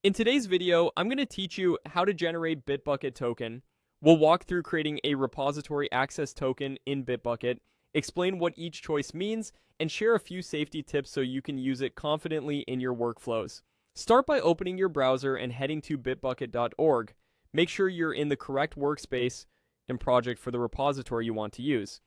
In today's video, I'm going to teach you how to generate Bitbucket Token. We'll walk through creating a repository access token in Bitbucket, explain what each choice means, and share a few safety tips so you can use it confidently in your workflows. Start by opening your browser and heading to bitbucket.org. Make sure you're in the correct workspace and project for the repository you want to use.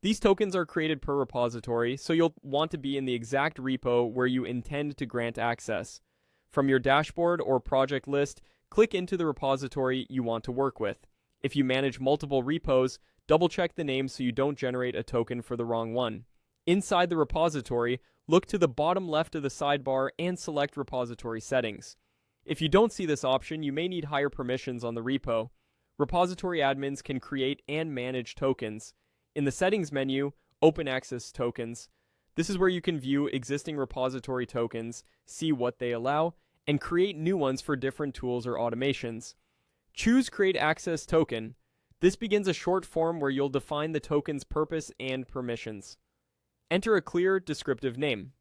These tokens are created per repository, so you'll want to be in the exact repo where you intend to grant access. From your dashboard or project list, click into the repository you want to work with. If you manage multiple repos, double-check the name so you don't generate a token for the wrong one. Inside the repository, look to the bottom left of the sidebar and select Repository Settings. If you don't see this option, you may need higher permissions on the repo. Repository admins can create and manage tokens. In the Settings menu, Open Access Tokens. This is where you can view existing repository tokens, see what they allow, and create new ones for different tools or automations. Choose Create Access Token. This begins a short form where you'll define the token's purpose and permissions. Enter a clear, descriptive name.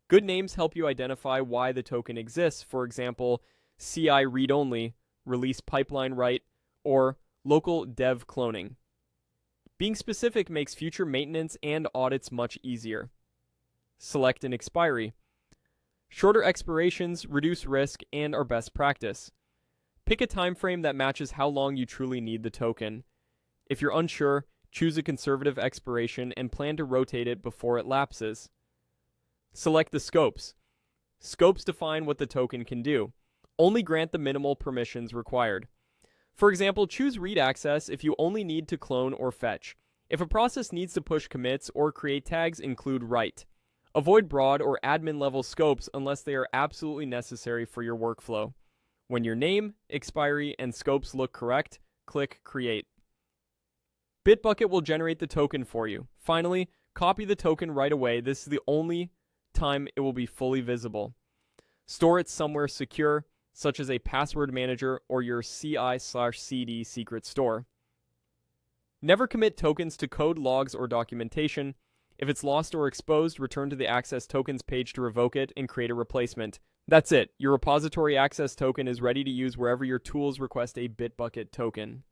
Good names help you identify why the token exists, for example, CI read-only, release pipeline write, or local dev cloning. Being specific makes future maintenance and audits much easier. Select an expiry. Shorter expirations reduce risk and are best practice. Pick a time frame that matches how long you truly need the token. If you're unsure, choose a conservative expiration and plan to rotate it before it lapses. Select the scopes. Scopes define what the token can do. Only grant the minimal permissions required. For example, choose read access if you only need to clone or fetch. If a process needs to push commits or create tags, include write. Avoid broad or admin level scopes unless they are absolutely necessary for your workflow. When your name, expiry, and scopes look correct, click Create. Bitbucket will generate the token for you. Finally, copy the token right away. This is the only time it will be fully visible. Store it somewhere secure, such as a password manager or your CI/CD secret store. Never commit tokens to code, logs, or documentation. If it's lost or exposed, return to the Access Tokens page to revoke it and create a replacement. That's it. Your repository access token is ready to use wherever your tools request a Bitbucket token.